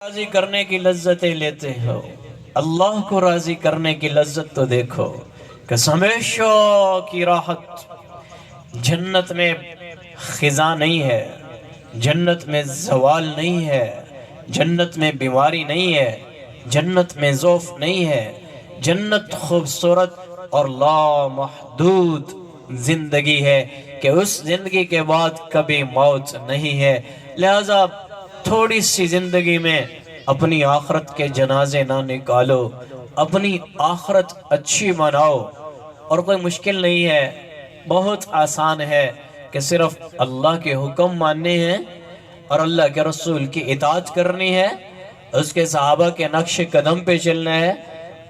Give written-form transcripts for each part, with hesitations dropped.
راضی کرنے کی لذتیں لیتے ہو، اللہ کو راضی کرنے کی لذت تو دیکھو کہ ہمیشہ کی راحت جنت میں خزاں نہیں ہے، جنت میں زوال نہیں ہے، جنت میں بیماری نہیں ہے، جنت میں ضعف نہیں ہے، جنت خوبصورت اور لامحدود زندگی ہے کہ اس زندگی کے بعد کبھی موت نہیں ہے۔ لہذا تھوڑی سی زندگی میں اپنی آخرت کے جنازے نہ نکالو، اپنی آخرت اچھی مناؤ، اور کوئی مشکل نہیں ہے، بہت آسان ہے کہ صرف اللہ کے حکم ماننے ہیں اور اللہ کے رسول کی اطاعت کرنی ہے، اس کے صحابہ کے نقش قدم پہ چلنا ہے۔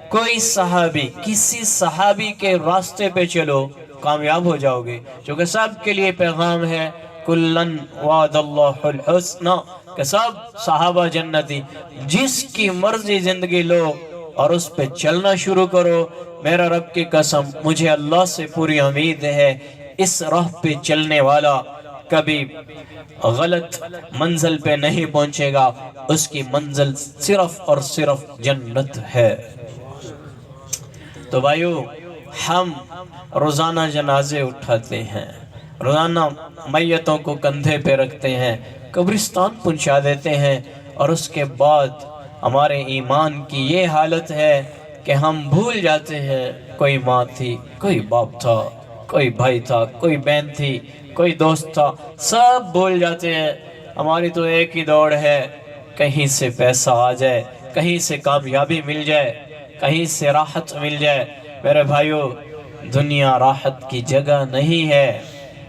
کوئی صحابی، کسی صحابی کے راستے پہ چلو، کامیاب ہو جاؤ گے، چونکہ سب کے لیے پیغام ہے کلن وعد اللہ الحسنہ، کہ سب صحابہ جنتی۔ جس کی مرضی زندگی لو اور اس پہ چلنا شروع کرو، میرا رب کی قسم مجھے اللہ سے پوری امید ہے اس راہ پہ چلنے والا کبھی غلط منزل پہ نہیں پہنچے گا، اس کی منزل صرف اور صرف جنت ہے۔ تو بھائیو، ہم روزانہ جنازے اٹھاتے ہیں، روزانہ میتوں کو کندھے پہ رکھتے ہیں، قبرستان پہنچا دیتے ہیں، اور اس کے بعد ہمارے ایمان کی یہ حالت ہے کہ ہم بھول جاتے ہیں کوئی ماں تھی، کوئی باپ تھا، کوئی بھائی تھا، کوئی بہن تھی، کوئی دوست تھا، سب بھول جاتے ہیں۔ ہماری تو ایک ہی دوڑ ہے، کہیں سے پیسہ آ جائے، کہیں سے کامیابی مل جائے، کہیں سے راحت مل جائے۔ میرے بھائیو، دنیا راحت کی جگہ نہیں ہے،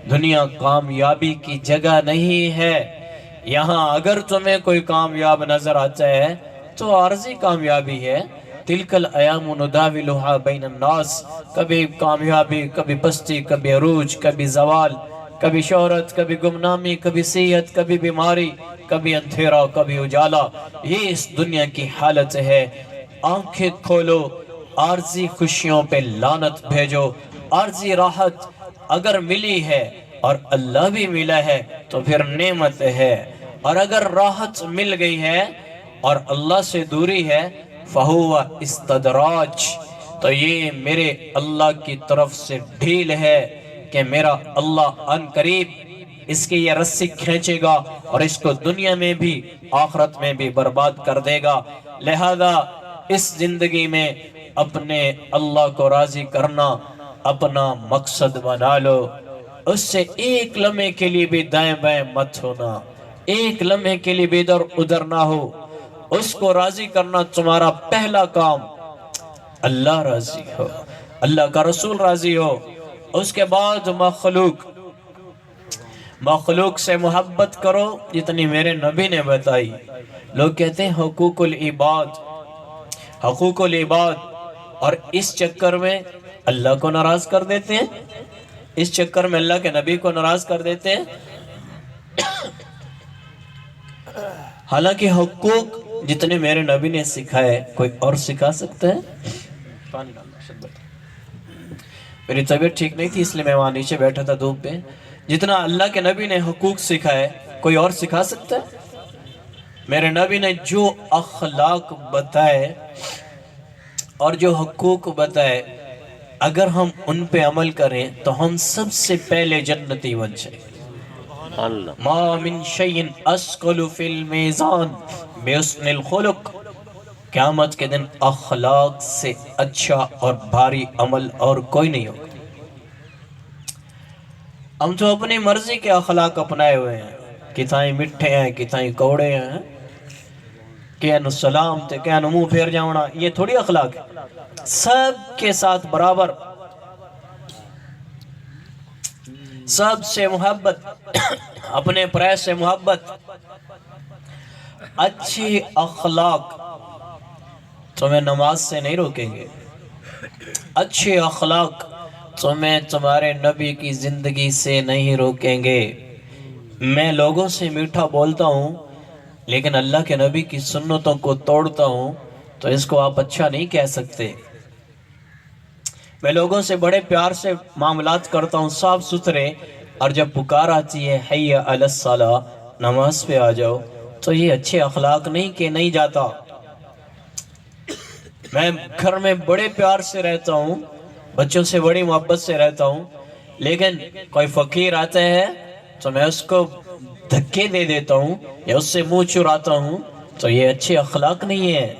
دنیا کامیابی کی جگہ نہیں ہے۔ یہاں اگر تمہیں کوئی کامیاب نظر آتا ہے تو عارضی کامیابی ہے۔ تلک الایام نداولها بین الناس، کبھی کامیابی، کبھی پستی، کبھی عروج، کبھی زوال، کبھی شہرت، کبھی گمنامی، کبھی صحت، کبھی بیماری، کبھی اندھیرا، کبھی اجالا۔ یہ اس دنیا کی حالت ہے۔ آنکھیں کھولو، عارضی خوشیوں پہ لعنت بھیجو۔ عارضی راحت اگر ملی ہے اور اللہ بھی ملا ہے تو پھر نعمت ہے، اور اگر راحت مل گئی ہے اور اللہ سے دوری ہے فَهُوَ اسْتَدْرَاجٌ، تو یہ میرے اللہ کی طرف سے ڈھیل ہے کہ میرا اللہ ان قریب اس کی یہ رسی کھینچے گا اور اس کو دنیا میں بھی آخرت میں بھی برباد کر دے گا۔ لہذا اس زندگی میں اپنے اللہ کو راضی کرنا اپنا مقصد بنا لو، اس سے ایک لمحے کے لیے بھی دائیں بائیں مت ہونا، ایک لمحے کے لیے بھی ادھر ادھر نہ ہو۔ اس کو راضی کرنا تمہارا پہلا کام، اللہ راضی ہو، اللہ کا رسول راضی ہو، اس کے بعد مخلوق سے محبت کرو جتنی میرے نبی نے بتائی۔ لوگ کہتے ہیں حقوق العباد، حقوق العباد، اور اس چکر میں اللہ کو ناراض کر دیتے ہیں، اس چکر میں اللہ کے نبی کو ناراض کر دیتے ہیں۔ حالانکہ حقوق جتنے میرے نبی نے سکھائے کوئی اور سکھا سکتا ہے؟ میری طبیعت ٹھیک نہیں تھی اس لیے میں وہاں نیچے بیٹھا تھا دھوپ پہ۔ جتنا اللہ کے نبی نے حقوق سکھائے کوئی اور سکھا سکتا ہے؟ میرے نبی نے جو اخلاق بتائے اور جو حقوق بتائے، اگر ہم ان پہ عمل کریں تو ہم سب سے پہلے جنتی بن جائیں۔ ما من شیء اسقل فی المیزان بحسن الخلق، قیامت کے دن اخلاق سے اچھا اور بھاری عمل اور کوئی نہیں ہوگا۔ ہم تو اپنی مرضی کے اخلاق اپنائے ہوئے ہیں، کتائیں مٹھے ہیں، کتائیں کوڑے ہیں، کہن سلام تے کہن منہ پھیر جاؤنا، یہ تھوڑی اخلاق ہے۔ سب کے ساتھ برابر، سب سے محبت، اپنے پرائے سے محبت۔ اچھی اخلاق تمہیں نماز سے نہیں روکیں گے، اچھے اخلاق تمہیں تمہارے نبی کی زندگی سے نہیں روکیں گے۔ میں لوگوں سے میٹھا بولتا ہوں لیکن اللہ کے نبی کی سنتوں کو توڑتا ہوں تو اس کو آپ اچھا نہیں کہہ سکتے۔ میں لوگوں سے بڑے پیار سے معاملات کرتا ہوں، صاف ستھرے، اور جب پکار آتی ہے حی علی الصلاۃ، نماز پہ آ جاؤ، تو یہ اچھے اخلاق نہیں کہ نہیں جاتا۔ میں گھر میں بڑے پیار سے رہتا ہوں، بچوں سے بڑی محبت سے رہتا ہوں، لیکن کوئی فقیر آتا ہے تو میں اس کو دھکے دے دیتا ہوں یا اس سے منہ چراتا ہوں، تو یہ اچھے اخلاق نہیں ہے۔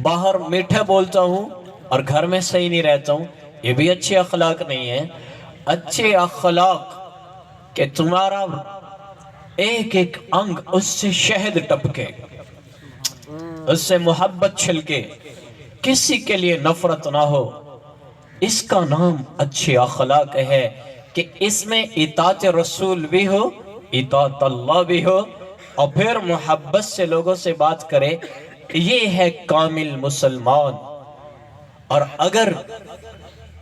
باہر میٹھا بولتا ہوں اور گھر میں صحیح نہیں رہتا ہوں، یہ بھی اچھے اخلاق نہیں ہے۔ اچھے اخلاق کہ تمہارا ایک ایک انگ اس سے شہد ٹپکے، اس سے محبت چھلکے، کسی کے لیے نفرت نہ ہو، اس کا نام اچھے اخلاق ہے کہ اس میں اطاعت رسول بھی ہو، اطاعت اللہ بھی ہو، اور پھر محبت سے لوگوں سے بات کرے۔ یہ ہے کامل مسلمان۔ اور اگر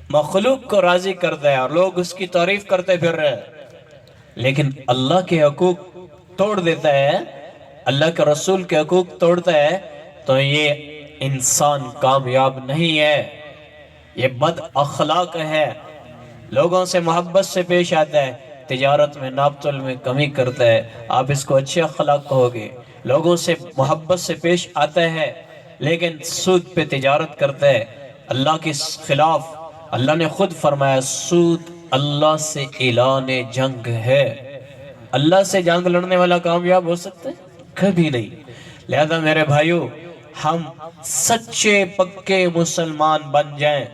مخلوق کو راضی کرتا ہے اور لوگ اس کی تعریف کرتے پھر رہے لیکن اللہ کے حقوق توڑ دیتا ہے، اللہ کے رسول کے حقوق توڑتا ہے، تو یہ انسان کامیاب نہیں ہے، یہ بد اخلاق ہے۔ لوگوں سے محبت سے پیش آتا ہے، تجارت میں ناپ تول میں کمی کرتا ہے، آپ اس کو اچھے اخلاق کہو گے۔ لوگوں سے محبت سے پیش آتا ہے لیکن سود پہ تجارت کرتا ہے، اللہ کے خلاف۔ اللہ نے خود فرمایا سود اللہ سے اعلان جنگ ہے۔ اللہ سے جنگ لڑنے والا کامیاب ہو سکتا ہے؟ کبھی نہیں۔ لہذا میرے بھائیو، ہم سچے پکے مسلمان بن جائیں۔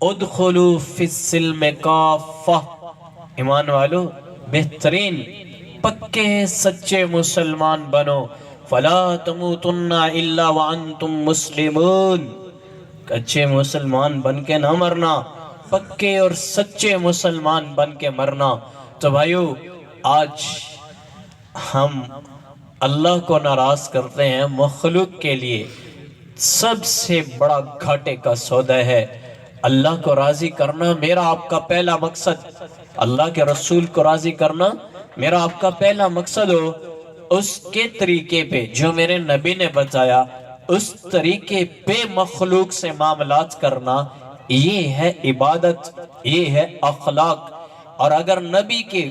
ادخلوا فی السلم کافہ، ایمان والو بہترین پکے سچے مسلمان بنو۔ فلا تموتن الا وانتم مسلمون، اچھے مسلمان بن کے نہ مرنا، پکے اور سچے مسلمان بن کے مرنا۔ تو بھائیو، آج ہم اللہ کو ناراض کرتے ہیں، مخلوق کے لیے سب سے بڑا گھاٹے کا سودا ہے۔ اللہ کو راضی کرنا میرا آپ کا پہلا مقصد، اللہ کے رسول کو راضی کرنا میرا آپ کا پہلا مقصد ہو۔ اس کے طریقے پہ جو میرے نبی نے بتایا، اس طریقے پہ مخلوق سے معاملات کرنا، یہ ہے عبادت، یہ ہے اخلاق۔ اور اگر نبی کے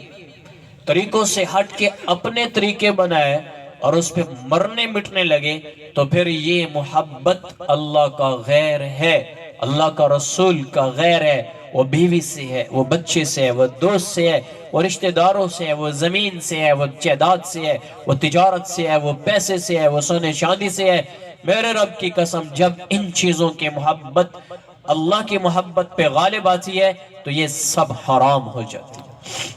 طریقوں سے ہٹ کے اپنے طریقے بنائے اور اس پہ مرنے مٹنے لگے تو پھر یہ محبت اللہ کا غیر ہے، اللہ کا رسول کا غیر ہے۔ وہ بیوی سے ہے، وہ بچے سے ہے، وہ دوست سے ہے، وہ رشتہ داروں سے ہے، وہ زمین سے ہے، وہ جائیداد سے ہے، وہ تجارت سے ہے، وہ پیسے سے ہے، وہ سونے چاندی سے ہے۔ میرے رب کی قسم، جب ان چیزوں کی محبت اللہ کی محبت پہ غالب آتی ہے تو یہ سب حرام ہو جاتی ہے۔